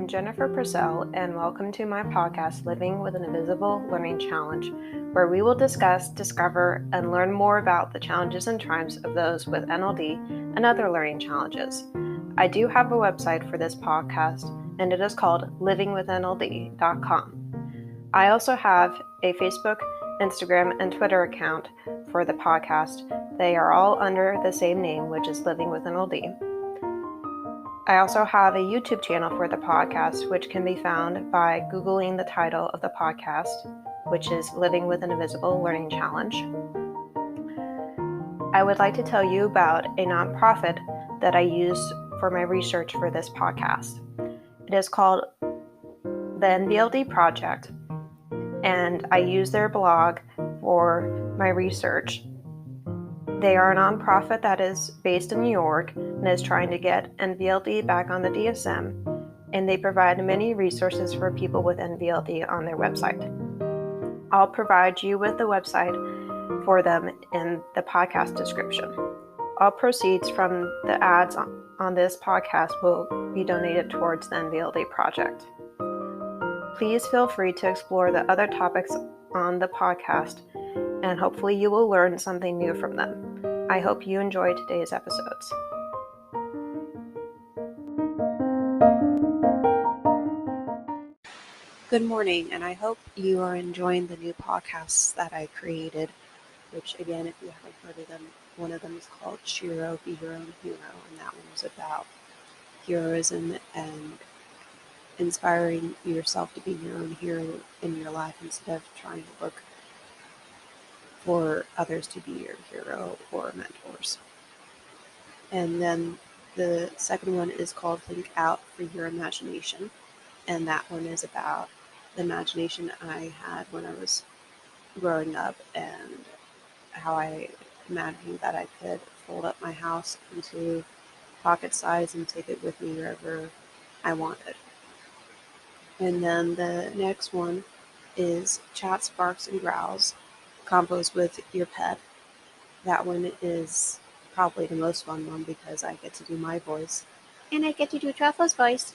I'm Jennifer Purcell, and welcome to my podcast, Living with an Invisible Learning Challenge, where we will discuss, discover, and learn more about the challenges and triumphs of those with NLD and other learning challenges. I do have a website for this podcast, and it is called livingwithnld.com. I also have a Facebook, Instagram, and Twitter account for the podcast. They are all under the same name, which is Living with NLD. I also have a YouTube channel for the podcast, which can be found by Googling the title of the podcast, which is Living with an Invisible Learning Challenge. I would like to tell you about a nonprofit that I use for my research for this podcast. It is called the NVLD Project, and I use their blog for my research. They are a nonprofit that is based in New York and is trying to get NVLD back on the DSM, and they provide many resources for people with NVLD on their website. I'll provide you with the website for them in the podcast description. All proceeds from the ads on this podcast will be donated towards the NVLD project. Please feel free to explore the other topics on the podcast, and hopefully you will learn something new from them. I hope you enjoy today's episodes. Good morning, and I hope you are enjoying the new podcasts that I created, which again, if you haven't heard of them, one of them is called Shiro, Be Your Own Hero, and that one was about heroism and inspiring yourself to be your own hero in your life instead of trying to look for others to be your hero or mentors. And then the second one is called Think Out for Your Imagination, and that one is about the imagination I had when I was growing up and how I imagined that I could fold up my house into pocket size and take it with me wherever I wanted. And then the next one is Chats, Barks, and Growls, Combos with Your Pet. That one is probably the most fun one because I get to do my voice. And I get to do Truffle's voice.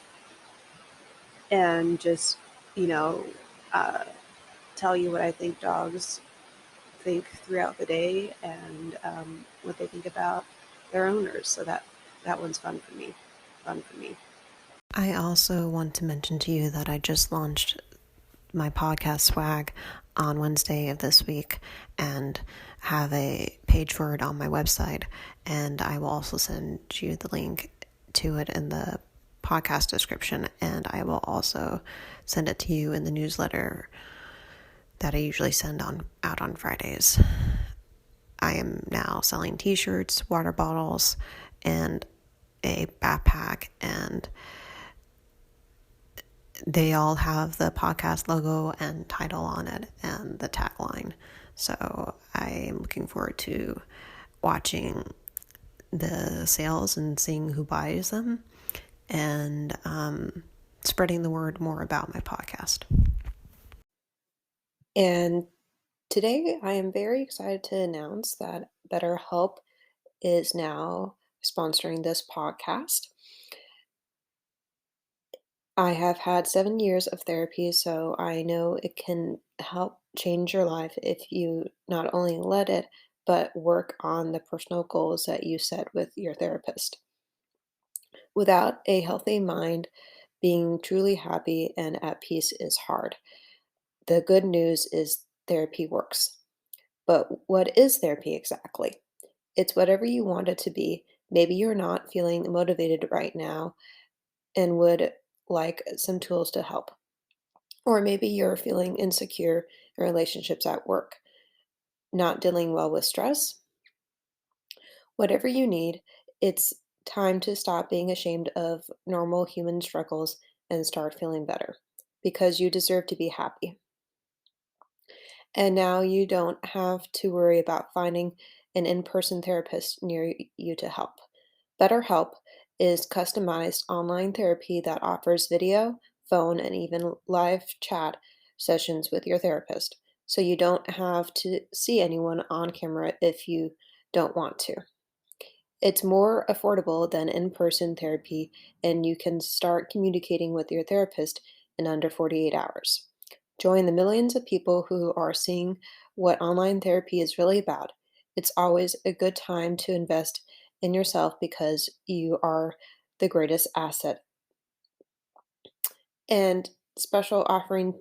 And just, tell you what I think dogs think throughout the day and what they think about their owners. So that one's fun for me. I also want to mention to you that I just launched my podcast swag on Wednesday of this week and have a page for it on my website, and I will also send you the link to it in the podcast description, and I will also send it to you in the newsletter that I usually send out on Fridays. I am now selling t-shirts, water bottles, and a backpack, and they all have the podcast logo and title on it and the tagline. So I'm looking forward to watching the sales and seeing who buys them and spreading the word more about my podcast. And today I am very excited to announce that BetterHelp is now sponsoring this podcast. I have had 7 years of therapy, so I know it can help change your life if you not only let it, but work on the personal goals that you set with your therapist. Without a healthy mind, being truly happy and at peace is hard. The good news is therapy works. But what is therapy exactly? It's whatever you want it to be. Maybe you're not feeling motivated right now and would like some tools to help. Or maybe you're feeling insecure in relationships at work, not dealing well with stress. Whatever you need, it's time to stop being ashamed of normal human struggles and start feeling better because you deserve to be happy. And now you don't have to worry about finding an in-person therapist near you to help. BetterHelp is customized online therapy that offers video, phone, and even live chat sessions with your therapist, so you don't have to see anyone on camera if you don't want to. It's more affordable than in-person therapy, and you can start communicating with your therapist in under 48 hours. Join the millions of people who are seeing what online therapy is really about. It's always a good time to invest in yourself because you are the greatest asset. And special offering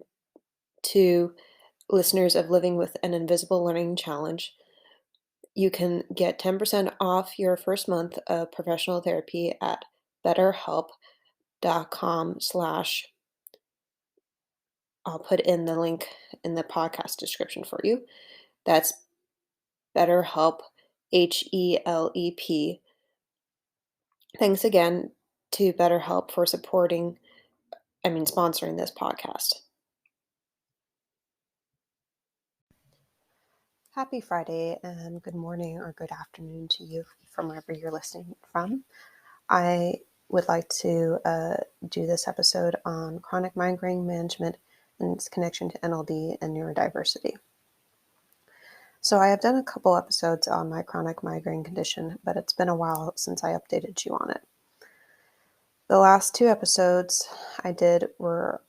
to listeners of Living with an Invisible Learning Challenge. You can get 10% off your first month of professional therapy at betterhelp.com slash, I'll put in the link in the podcast description for you. That's BetterHelp, HELEP. Thanks again to BetterHelp for sponsoring this podcast. Happy Friday and good morning or good afternoon to you from wherever you're listening from. I would like to do this episode on chronic migraine management and its connection to NLD and neurodiversity. So I have done a couple episodes on my chronic migraine condition, but it's been a while since I updated you on it. The last two episodes I did were,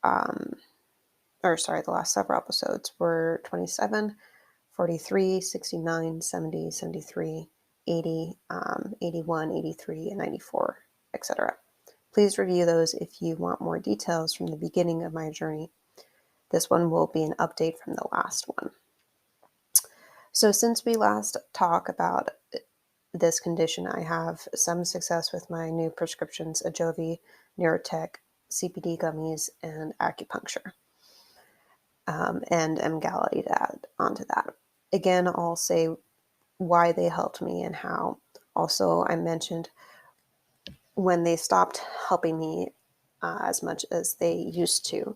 the last several episodes were 27, 43, 69, 70, 73, 80, 81, 83, and 94, etc. Please review those if you want more details from the beginning of my journey. This one will be an update from the last one. So since we last talked about this condition, I have some success with my new prescriptions, Ajovy, Neurotech, CBD gummies, and acupuncture. And NVLD to add onto that. Again, I'll say why they helped me and how. Also, I mentioned when they stopped helping me as much as they used to.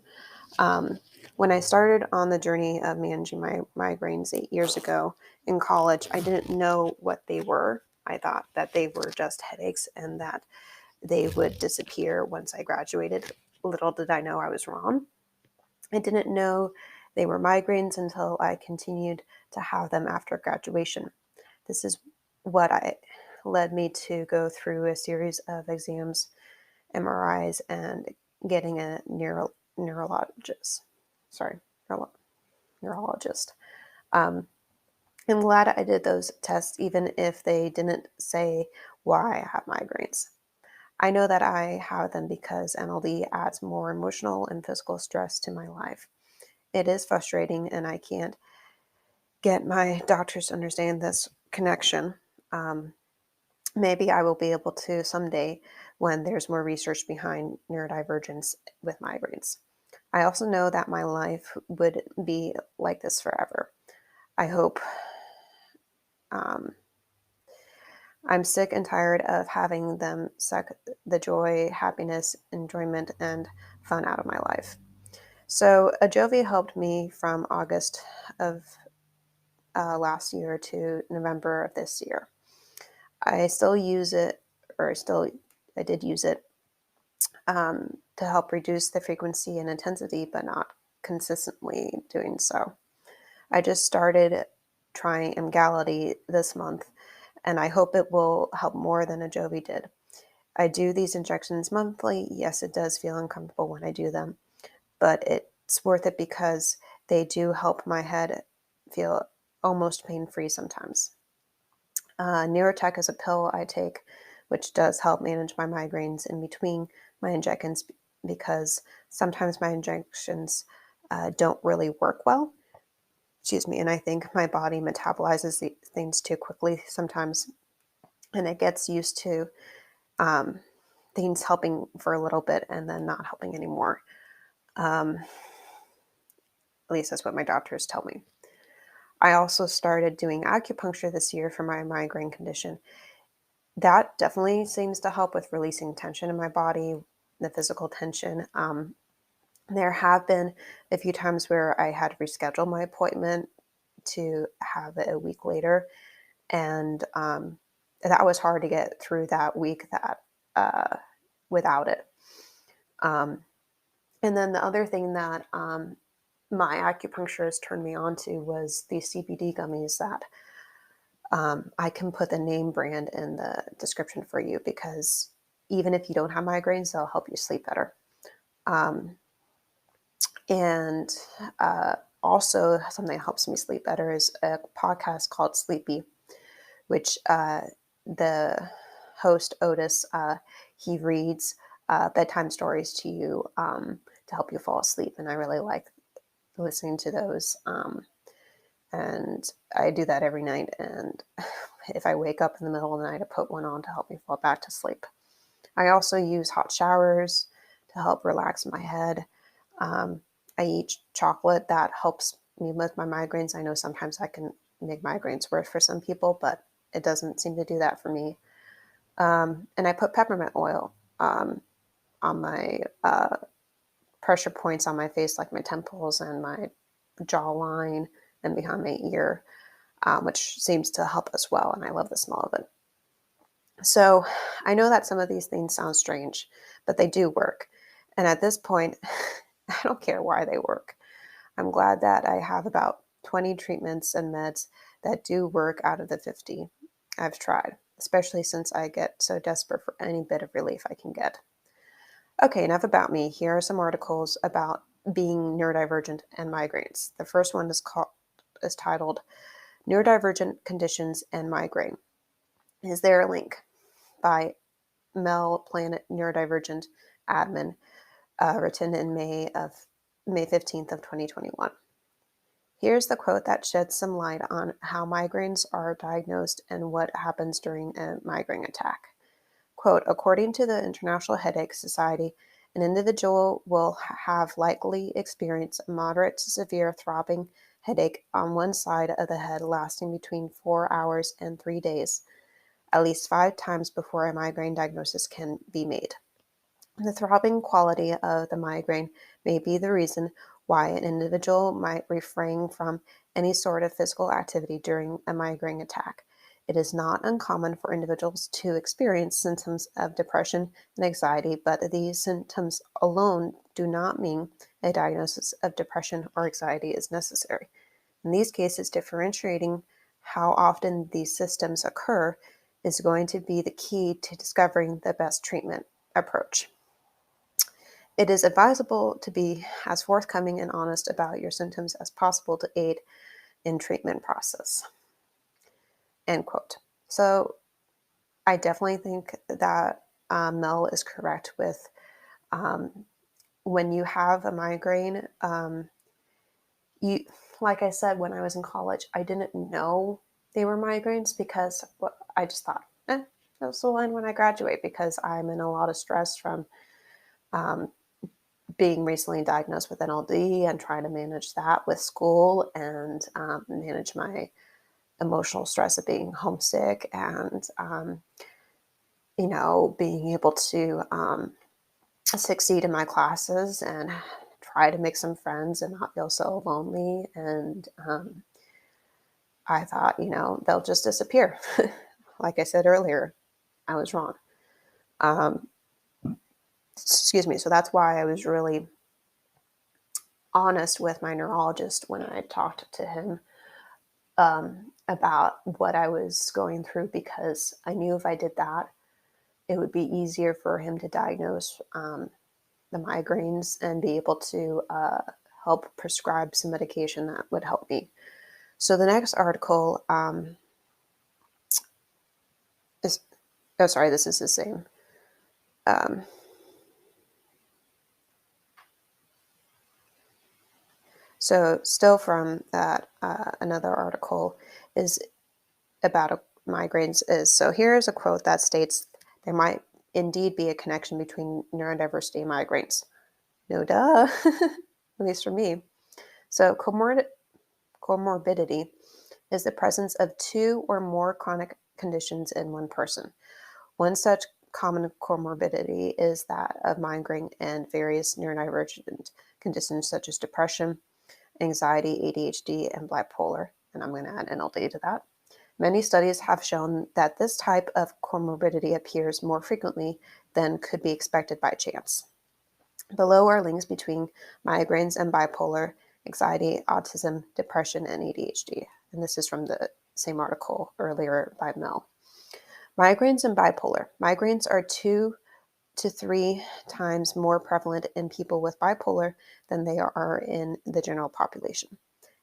When I started on the journey of managing my migraines 8 years ago in college, I didn't know what they were. I thought that they were just headaches and that they would disappear once I graduated. Little did I know I was wrong. I didn't know they were migraines until I continued to have them after graduation. This is what led me to go through a series of exams, MRIs, and getting a neurologist. I'm glad I did those tests, even if they didn't say why I have migraines. I know that I have them because NLD adds more emotional and physical stress to my life. It is frustrating, and I can't get my doctors to understand this connection. Maybe I will be able to someday when there's more research behind neurodivergence with migraines. I also know that my life would be like this forever. I hope. I'm sick and tired of having them suck the joy, happiness, enjoyment, and fun out of my life. So Ajovy helped me from August of last year to November of this year. I still use it, I did use it to help reduce the frequency and intensity, but not consistently doing so. I just started trying Emgality this month, and I hope it will help more than Ajovy did. I do these injections monthly. Yes, it does feel uncomfortable when I do them, but it's worth it because they do help my head feel almost pain-free sometimes. Neurotech is a pill I take, which does help manage my migraines in between my injections because sometimes my injections don't really work well. And I think my body metabolizes the things too quickly sometimes, and it gets used to things helping for a little bit and then not helping anymore. At least that's what my doctors tell me. I also started doing acupuncture this year for my migraine condition. That definitely seems to help with releasing tension in my body, the physical tension. There have been a few times where I had to reschedule my appointment to have it a week later, and that was hard to get through that week without it. And then the other thing that my acupuncturist turned me on to was the CBD gummies that I can put the name brand in the description for you because even if you don't have migraines, they'll help you sleep better. Um, and Also, something that helps me sleep better is a podcast called Sleepy, which the host, Otis, he reads bedtime stories to you to help you fall asleep. And I really like listening to those. And I do that every night. And if I wake up in the middle of the night, I put one on to help me fall back to sleep. I also use hot showers to help relax my head. Um, I eat chocolate that helps me with my migraines. I know sometimes I can make migraines worse for some people, but it doesn't seem to do that for me. And I put peppermint oil on my pressure points on my face, like my temples and my jawline and behind my ear, which seems to help as well. And I love the smell of it. So I know that some of these things sound strange, but they do work. And at this point, I don't care why they work. I'm glad that I have about 20 treatments and meds that do work out of the 50 I've tried, especially since I get so desperate for any bit of relief I can get. Okay, enough about me. Here are some articles about being neurodivergent and migraines. The first one is titled Neurodivergent Conditions and Migraine. Is there a link by Mel Planet Neurodivergent Admin, written in May 15th of 2021. Here's the quote that sheds some light on how migraines are diagnosed and what happens during a migraine attack. Quote, according to the International Headache Society, an individual will have likely experienced a moderate to severe throbbing headache on one side of the head lasting between 4 hours and 3 days, at least 5 times before a migraine diagnosis can be made. The throbbing quality of the migraine may be the reason why an individual might refrain from any sort of physical activity during a migraine attack. It is not uncommon for individuals to experience symptoms of depression and anxiety, but these symptoms alone do not mean a diagnosis of depression or anxiety is necessary. In these cases, differentiating how often these symptoms occur is going to be the key to discovering the best treatment approach. It is advisable to be as forthcoming and honest about your symptoms as possible to aid in treatment process. End quote. So I definitely think that Mel is correct with when you have a migraine, you, like I said, when I was in college, I didn't know they were migraines because I just thought, this will end when I graduate because I'm in a lot of stress from um, being recently diagnosed with NLD and trying to manage that with school and manage my emotional stress of being homesick and, being able to succeed in my classes and try to make some friends and not feel so lonely. And I thought, they'll just disappear. Like I said earlier, I was wrong. Excuse me. So that's why I was really honest with my neurologist when I talked to him about what I was going through, because I knew if I did that, it would be easier for him to diagnose the migraines and be able to help prescribe some medication that would help me. So the next article is, oh, sorry, this is the same. So still from that, another article is about migraines is, so here's a quote that states, there might indeed be a connection between neurodiversity and migraines. No duh, at least for me. So comorbidity is the presence of two or more chronic conditions in one person. One such common comorbidity is that of migraine and various neurodivergent conditions such as depression, anxiety, ADHD, and bipolar. And I'm going to add NLD to that. Many studies have shown that this type of comorbidity appears more frequently than could be expected by chance. Below are links between migraines and bipolar, anxiety, autism, depression, and ADHD. And this is from the same article earlier by Mill. Migraines and bipolar. Migraines are 2 to 3 times more prevalent in people with bipolar than they are in the general population.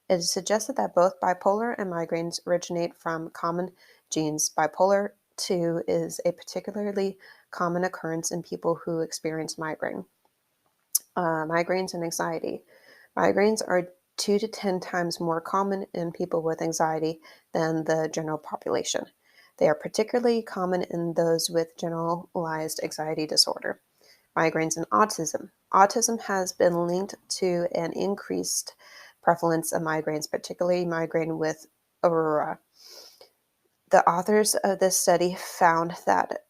It is suggested that both bipolar and migraines originate from common genes. Bipolar 2 is a particularly common occurrence in people who experience migraine. Migraines and anxiety. Migraines are 2 to 10 times more common in people with anxiety than the general population. They are particularly common in those with generalized anxiety disorder. Migraines and autism. Autism has been linked to an increased prevalence of migraines, particularly migraine with aurora. The authors of this study found that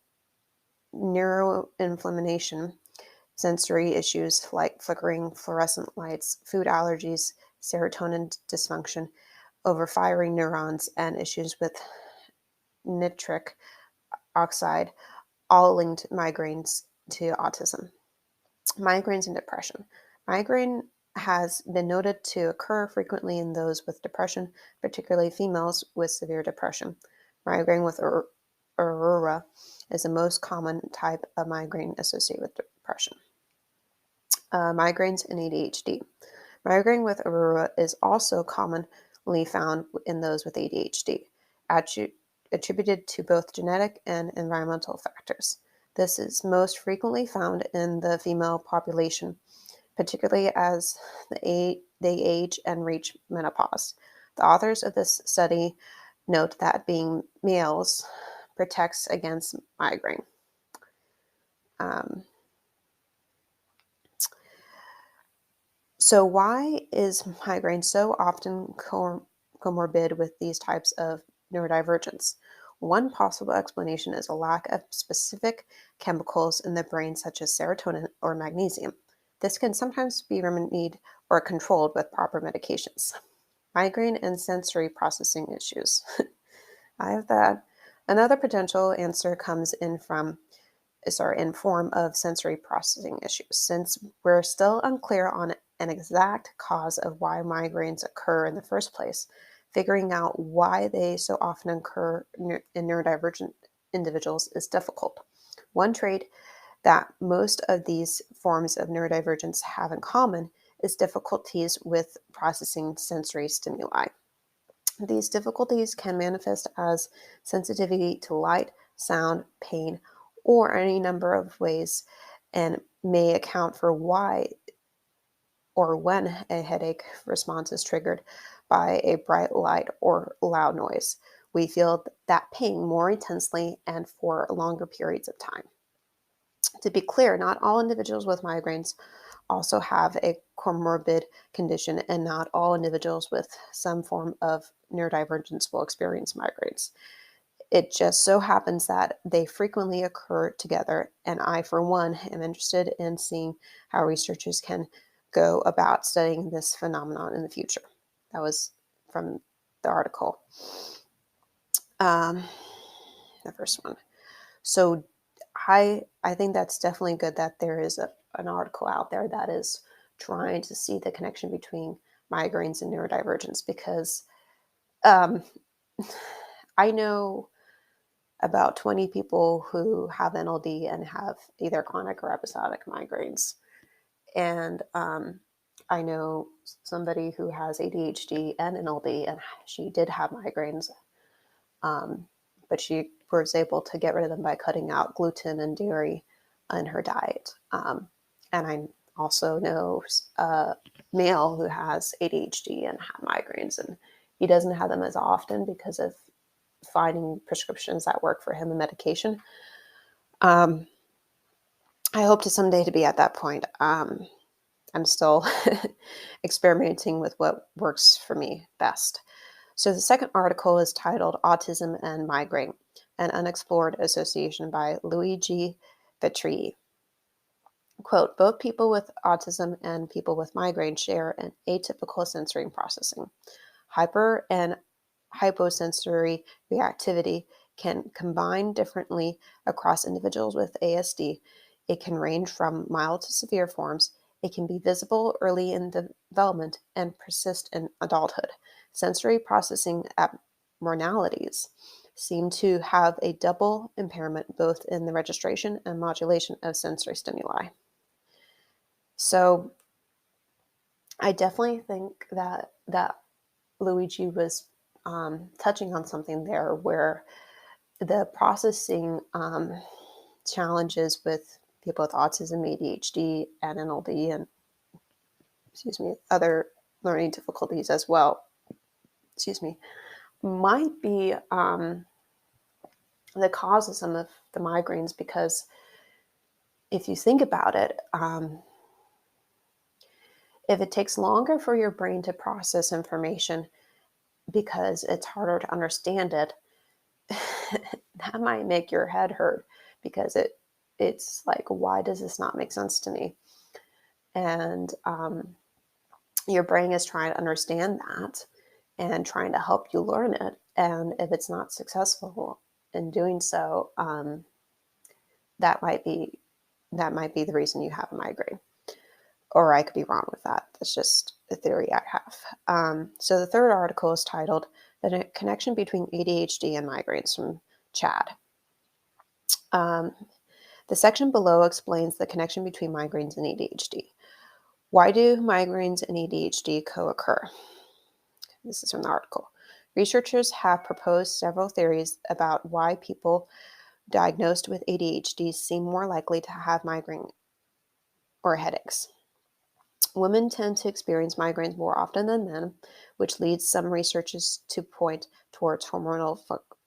neuroinflammation, sensory issues like flickering fluorescent lights, food allergies, serotonin dysfunction, overfiring neurons, and issues with nitric oxide all linked migraines to autism. Migraines and depression. Migraine has been noted to occur frequently in those with depression, particularly females with severe depression. Migraine with aurora is the most common type of migraine associated with depression. Migraines and ADHD. Migraine with aurora is also commonly found in those with ADHD, attributed to both genetic and environmental factors. This is most frequently found in the female population, particularly as they age and reach menopause. The authors of this study note that being males protects against migraine. So why is migraine so often comorbid with these types of neurodivergence? One possible explanation is a lack of specific chemicals in the brain, such as serotonin or magnesium. This can sometimes be remedied or controlled with proper medications. Migraine and sensory processing issues. I have that. Another potential answer comes in form of sensory processing issues. Since we're still unclear on an exact cause of why migraines occur in the first place, figuring out why they so often occur in neurodivergent individuals is difficult. One trait that most of these forms of neurodivergence have in common is difficulties with processing sensory stimuli. These difficulties can manifest as sensitivity to light, sound, pain, or any number of ways, and may account for why or when a headache response is triggered by a bright light or loud noise. We feel that pain more intensely and for longer periods of time. To be clear, not all individuals with migraines also have a comorbid condition, and not all individuals with some form of neurodivergence will experience migraines. It just so happens that they frequently occur together, and I, for one, am interested in seeing how researchers can go about studying this phenomenon in the future. That was from the article. The first one. So I think that's definitely good that there is an article out there that is trying to see the connection between migraines and neurodivergence, because I know about 20 people who have NLD and have either chronic or episodic migraines. And I know somebody who has ADHD and NLD, and she did have migraines, but she was able to get rid of them by cutting out gluten and dairy in her diet. And I also know a male who has ADHD and had migraines, and he doesn't have them as often because of finding prescriptions that work for him and medication. I hope to someday to be at that point. I'm still experimenting with what works for me best. So the second article is titled Autism and Migraine, an Unexplored Association by Luigi Vetri. Quote, both people with autism and people with migraine share an atypical sensory processing. Hyper and hyposensory reactivity can combine differently across individuals with ASD. It can range from mild to severe forms. It can be visible early in development and persist in adulthood. Sensory processing modalities seem to have a double impairment both in the registration and modulation of sensory stimuli. So I definitely think that Luigi was touching on something there where the processing challenges with people with autism, ADHD, and NLD, and other learning difficulties as well, might be the cause of some of the migraines, because if you think about it, if it takes longer for your brain to process information because it's harder to understand it, that might make your head hurt, because it's like, why does this not make sense to me? And your brain is trying to understand that and trying to help you learn it. And if it's not successful in doing so, that might be the reason you have a migraine. Or I could be wrong with that. That's just a theory I have. So the third article is titled "The Connection Between ADHD and Migraines" from Chad. The section below explains the connection between migraines and ADHD. Why do migraines and ADHD co-occur? This is from the article. Researchers have proposed several theories about why people diagnosed with ADHD seem more likely to have migraine or headaches. Women tend to experience migraines more often than men, which leads some researchers to point towards hormonal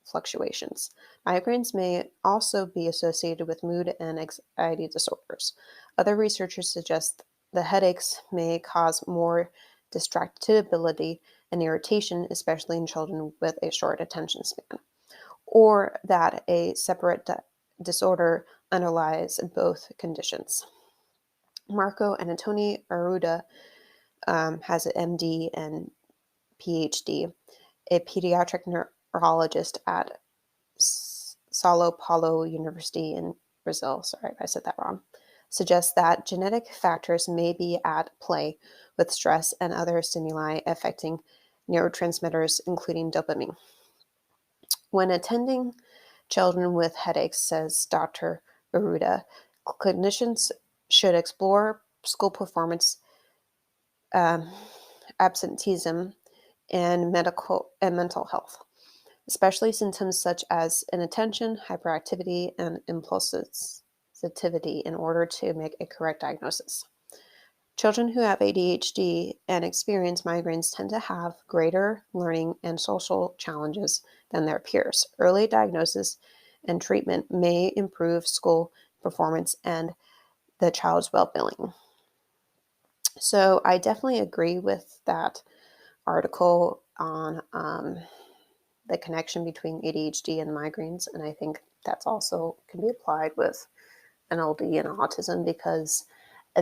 fluctuations. Migraines may also be associated with mood and anxiety disorders. Other researchers suggest the headaches may cause more distractibility and irritation, especially in children with a short attention span, or that a separate disorder underlies both conditions. Marco Anatoni Aruda has an MD and PhD, a pediatric neurologist at Sao Paulo University in Brazil. Sorry if I said that wrong. Suggests that genetic factors may be at play with stress and other stimuli affecting neurotransmitters, including dopamine. When attending children with headaches, says Dr. Aruda, clinicians should explore school performance, absenteeism, and mental health, especially symptoms such as inattention, hyperactivity, and impulsivity, in order to make a correct diagnosis. Children who have ADHD and experience migraines tend to have greater learning and social challenges than their peers. Early diagnosis and treatment may improve school performance and the child's well-being. So I definitely agree with that article on the connection between ADHD and migraines, and I think that's also can be applied with NLD and autism, because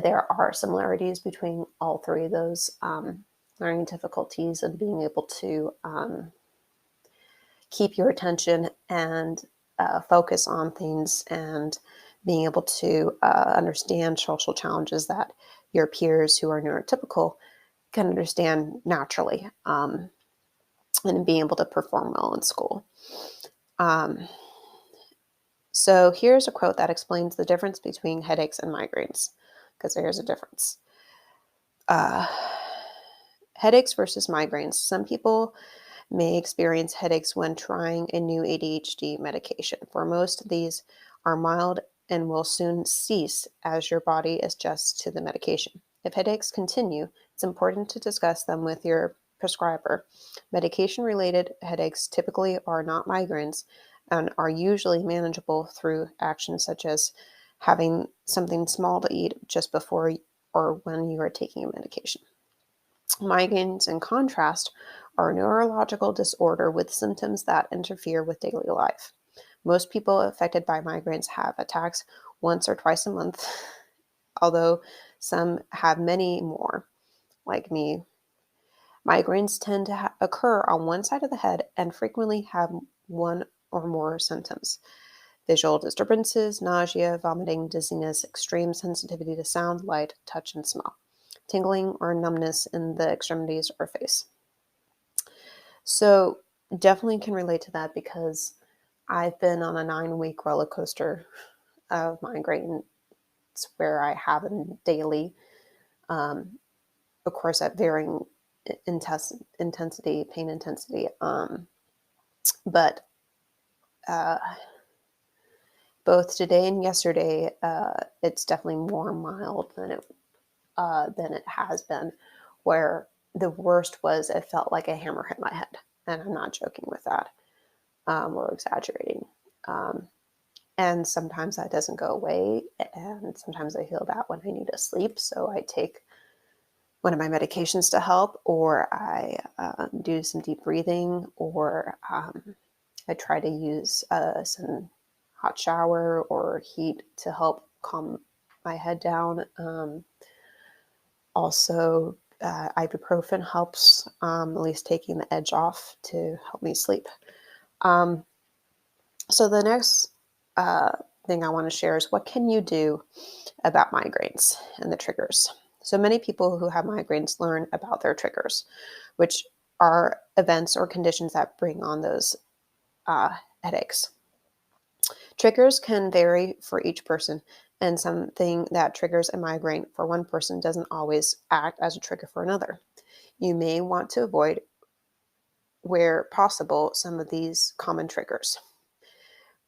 there are similarities between all three of those learning difficulties and being able to keep your attention and focus on things, and being able to understand social challenges that your peers who are neurotypical can understand naturally, and being able to perform well in school. So here's a quote that explains the difference between headaches and migraines, because there's a difference. Headaches versus migraines. Some people may experience headaches when trying a new ADHD medication. For most, these are mild and will soon cease as your body adjusts to the medication. If headaches continue, it's important to discuss them with your prescriber. Medication-related headaches typically are not migraines and are usually manageable through actions such as having something small to eat just before or when you are taking a medication. Migraines, in contrast, are a neurological disorder with symptoms that interfere with daily life. Most people affected by migraines have attacks once or twice a month, although some have many more, like me. Migraines tend to occur on one side of the head and frequently have one or more symptoms: visual disturbances, nausea, vomiting, dizziness, extreme sensitivity to sound, light, touch, and smell, tingling or numbness in the extremities or face. So Definitely can relate to that because I've been on a 9-week roller coaster of migraine where I have them daily, um, of course, at varying intensity, pain intensity. But uh, both today and yesterday, it's definitely more mild than it has been. Where the worst was, it felt like a hammer hit my head, and I'm not joking with that, or exaggerating. Um, and sometimes that doesn't go away, and sometimes I feel that when I need to sleep, so I take one of my medications to help, or I do some deep breathing, or I try to use some hot shower or heat to help calm my head down. Also, ibuprofen helps, at least taking the edge off to help me sleep. Um, so the next uh, thing I want to share is what can you do about migraines and the triggers. So many people who have migraines learn about their triggers, which are events or conditions that bring on those headaches. Triggers can vary for each person, and something that triggers a migraine for one person doesn't always act as a trigger for another. You may want to avoid, where possible, some of these common triggers.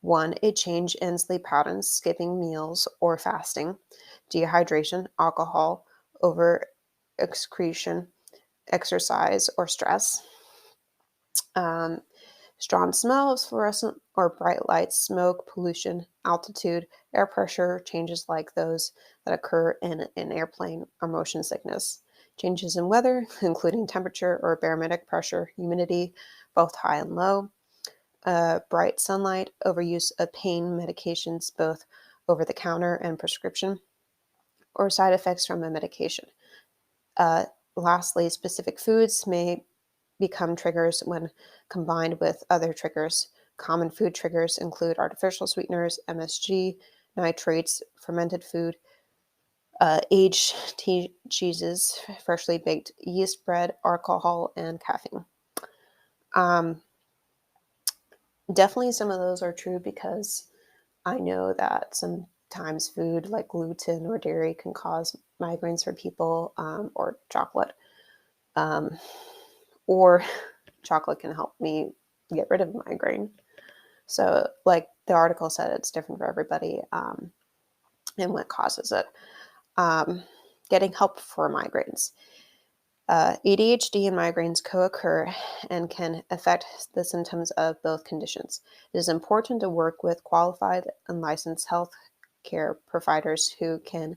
One, a change in sleep patterns, skipping meals or fasting, dehydration, alcohol, over excretion, exercise, or stress. Um, Strong smells, fluorescent or bright lights, smoke, pollution, altitude, air pressure, changes like those that occur in an airplane, or motion sickness. Changes in weather, including temperature or barometric pressure, humidity, both high and low. Bright sunlight, overuse of pain medications, both over the counter and prescription, or side effects from a medication. Uh, Lastly, specific foods may become triggers when combined with other triggers. Common food triggers include artificial sweeteners, MSG, nitrates, fermented food, aged cheeses, freshly baked yeast bread, alcohol, and caffeine. Um, Definitely some of those are true because I know that sometimes food like gluten or dairy can cause migraines for people, or chocolate. Um, or chocolate can help me get rid of migraine. So, like the article said, it's different for everybody, and what causes it. Um, Getting help for migraines. ADHD and migraines co occur and can affect the symptoms of both conditions. It is important to work with qualified and licensed health care providers who can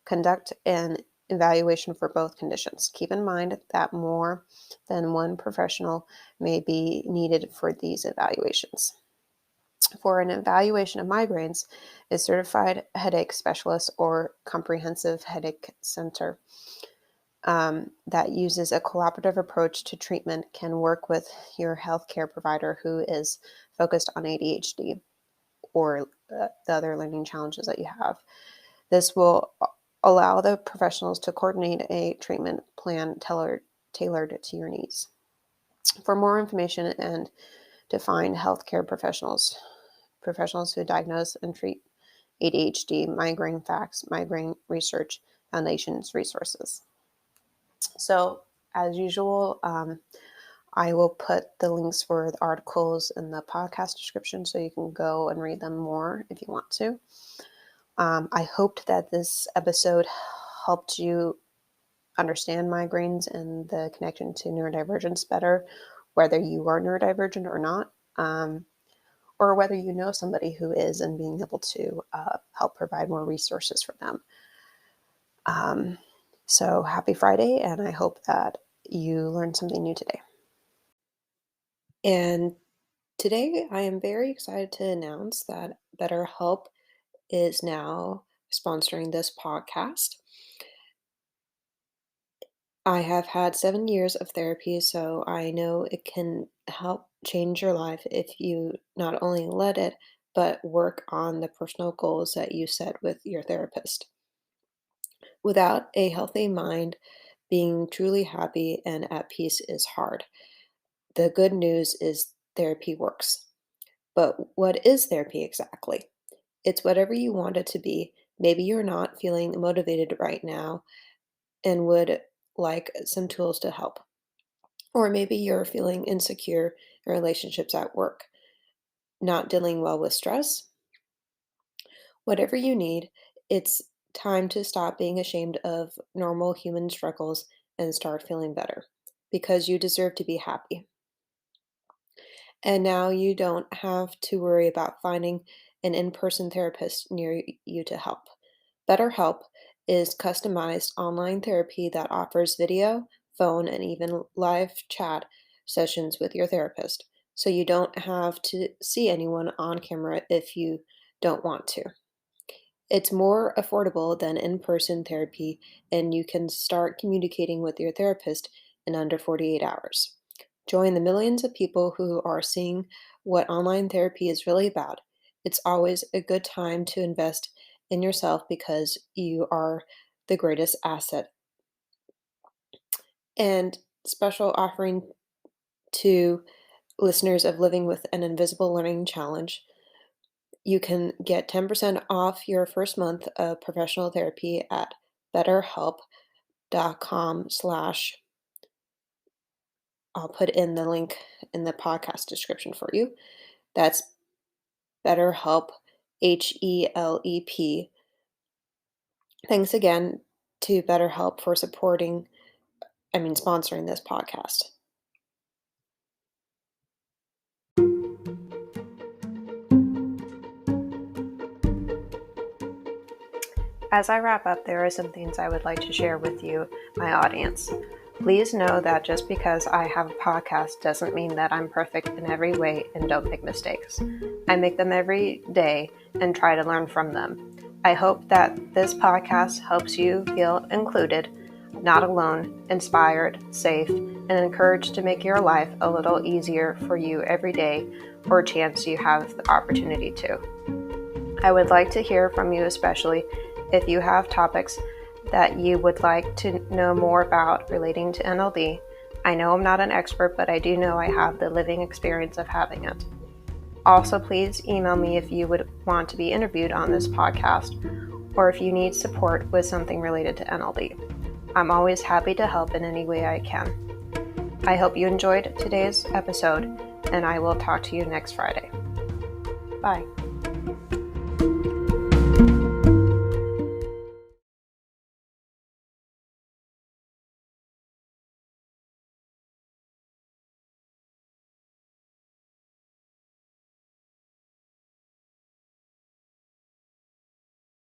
conduct an evaluation for both conditions. Keep in mind that more than one professional may be needed for these evaluations. For an evaluation of migraines, a certified headache specialist or comprehensive headache center that uses a collaborative approach to treatment can work with your healthcare provider who is focused on ADHD or the other learning challenges that you have. This will allow the professionals to coordinate a treatment plan tailored to your needs. For more information and to find healthcare professionals who diagnose and treat ADHD, migraine facts, migraine research, foundations, resources. So, as usual, I will put the links for the articles in the podcast description so you can go and read them more if you want to. I hoped that this episode helped you understand migraines and the connection to neurodivergence better, whether you are neurodivergent or not, or whether you know somebody who is, and being able to help provide more resources for them. So happy Friday, and I hope that you learned something new today. And today I am very excited to announce that BetterHelp is now sponsoring this podcast. I have had 7 years of therapy, so I know it can help change your life if you not only let it, but work on the personal goals that you set with your therapist. Without a healthy mind, being truly happy and at peace is hard. The good news is therapy works. But what is therapy exactly? It's whatever you want it to be. Maybe you're not feeling motivated right now and would like some tools to help. Or maybe you're feeling insecure in relationships at work, not dealing well with stress. Whatever you need, it's time to stop being ashamed of normal human struggles and start feeling better because you deserve to be happy. And now you don't have to worry about finding an in person therapist near you to help. BetterHelp is customized online therapy that offers video, phone, and even live chat sessions with your therapist. So you don't have to see anyone on camera if you don't want to. It's more affordable than in person therapy, and you can start communicating with your therapist in under 48 hours. Join the millions of people who are seeing what online therapy is really about. It's always a good time to invest in yourself because you are the greatest asset. And special offering to listeners of Living with an Invisible Learning Challenge. You can get 10% off your first month of professional therapy at betterhelp.com/. I'll put in the link in the podcast description for you. That's BetterHelp, HELEP. Thanks again to BetterHelp for sponsoring this podcast. As I wrap up, there are some things I would like to share with you, my audience. Please know that just because I have a podcast doesn't mean that I'm perfect in every way and don't make mistakes. I make them every day and try to learn from them. I hope that this podcast helps you feel included, not alone, inspired, safe, and encouraged to make your life a little easier for you every day or chance you have the opportunity to. I would like to hear from you, especially if you have topics that you would like to know more about relating to NLD. I know I'm not an expert, but I do know I have the living experience of having it. Also, please email me if you would want to be interviewed on this podcast or if you need support with something related to NLD. I'm always happy to help in any way I can. I hope you enjoyed today's episode, and I will talk to you next Friday. Bye.